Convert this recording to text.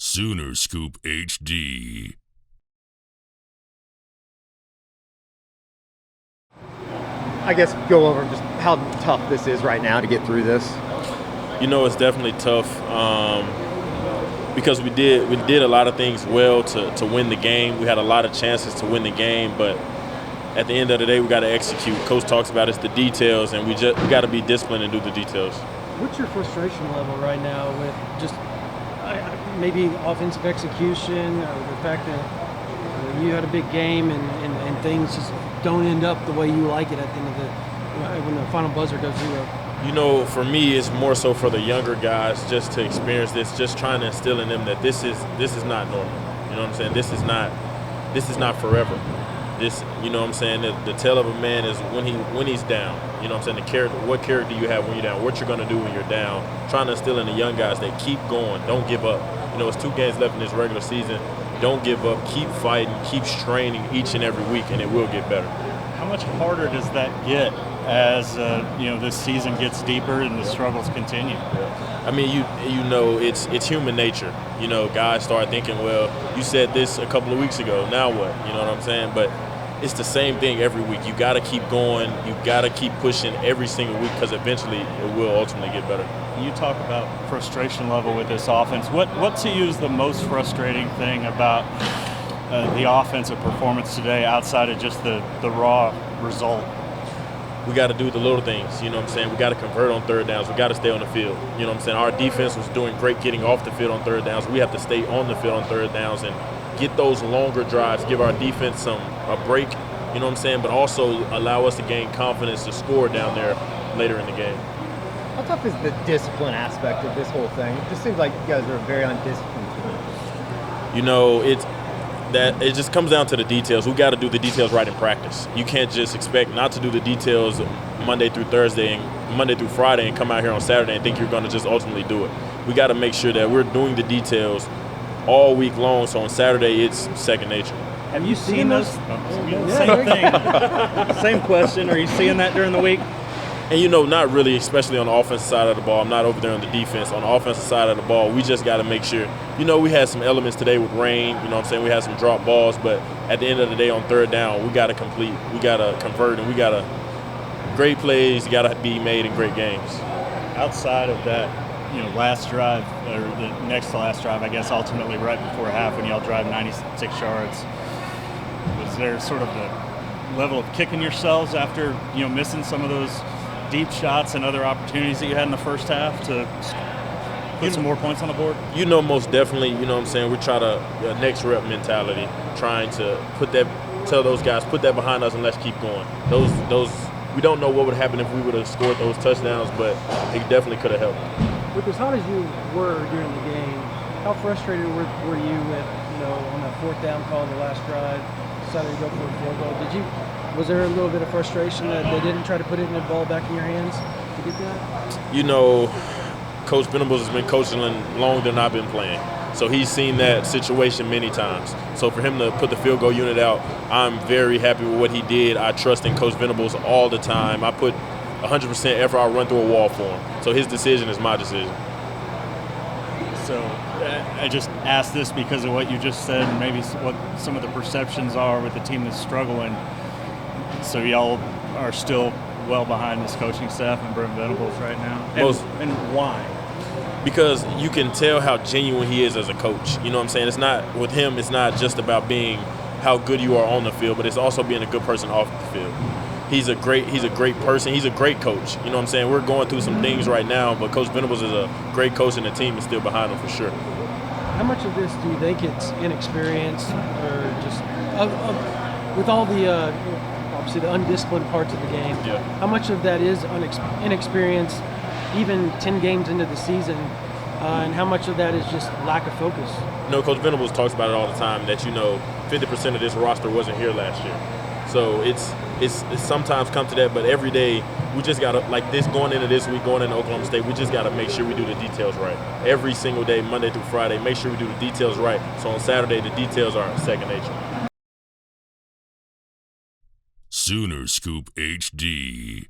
Sooner Scoop HD. I guess go over just how tough this is right now to get through this. You know, it's definitely tough because we did a lot of things well to win the game. We had a lot of chances to win the game, but at the end of the day, we got to execute. Coach talks about it's the details, and we got to be disciplined and do the details. What's your frustration level right now with just maybe offensive execution, or the fact that you had a big game and things just don't end up the way you like it at the end of when the final buzzer goes 0? You know, for me, it's more so for the younger guys just to experience this, just trying to instill in them that this is not normal. You know what I'm saying? This is not forever. This, you know what I'm saying? The tale of a man is when he's down. You know what I'm saying? What character you have when you're down, what you're gonna do when you're down. Trying to instill in the young guys that keep going, don't give up. You know, it's 2 games left in this regular season. Don't give up. Keep fighting. Keep straining each and every week, and it will get better. How much harder does that get as this season gets deeper and the struggles continue? I mean, you know, it's human nature. You know, guys start thinking, well, you said this a couple of weeks ago. Now what? You know what I'm saying? But it's the same thing every week. You got to keep going. You got to keep pushing every single week because eventually it will ultimately get better. You talk about frustration level with this offense. What to you is the most frustrating thing about the offensive performance today outside of just the raw result? We got to do the little things, you know what I'm saying? We got to convert on third downs. We got to stay on the field. You know what I'm saying? Our defense was doing great getting off the field on third downs. We have to stay on the field on third downs and get those longer drives, give our defense a break, you know what I'm saying, but also allow us to gain confidence to score down there later in the game. How tough is the discipline aspect of this whole thing? It just seems like you guys are a very undisciplined team. You know, it just comes down to the details. We got to do the details right in practice. You can't just expect not to do the details Monday through Friday and come out here on Saturday and think you're going to just ultimately do it. We got to make sure that we're doing the details all week long, so on Saturday it's second nature. Have you seen those? Same thing. Same question. Are you seeing that during the week? And, you know, not really, especially on the offensive side of the ball. I'm not over there on the defense. On the offensive side of the ball, we just got to make sure. You know, we had some elements today with rain. You know what I'm saying? We had some drop balls. But at the end of the day, on third down, we got to complete. We got to convert, and we got to – great plays got to be made in great games. Outside of that, last drive, or the next to last drive, I guess, ultimately right before half when y'all drive 96 yards, was there sort of the level of kicking yourselves after, missing some of those deep shots and other opportunities that you had in the first half to put some more points on the board? You know, most definitely, you know what I'm saying, we try to next rep mentality, trying to tell those guys, put that behind us and let's keep going. Those we don't know what would happen if we would have scored those touchdowns, but it definitely could have helped. With as hot as you were during the game, how frustrated were you with, on that fourth down call, the last drive, decided to go for a field goal? Was there a little bit of frustration that they didn't try to put it in the ball back in your hands to get that? You know, Coach Venables has been coaching longer than I've been playing. So he's seen that situation many times. So for him to put the field goal unit out, I'm very happy with what he did. I trust in Coach Venables all the time. I put 100% effort. I'll run through a wall for him. So his decision is my decision. So I just asked this because of what you just said and maybe what some of the perceptions are with the team that's struggling. So y'all are still well behind this coaching staff and Brent Venables right now? And why? Because you can tell how genuine he is as a coach. You know what I'm saying? It's not, with him, it's not just about being how good you are on the field, but it's also being a good person off the field. He's a great person. He's a great coach. You know what I'm saying? We're going through some things right now, but Coach Venables is a great coach and the team is still behind him for sure. How much of this do you think it's inexperience or just with all the obviously the undisciplined parts of the game? Yeah. How much of that is inexperience, even 10 games into the season, and how much of that is just lack of focus? Coach Venables talks about it all the time that 50% of this roster wasn't here last year. So it's sometimes come to that, but every day we just got to, like this going into this week, going into Oklahoma State, we just got to make sure we do the details right. Every single day, Monday through Friday, make sure we do the details right. So on Saturday, the details are second nature. Sooner Scoop HD.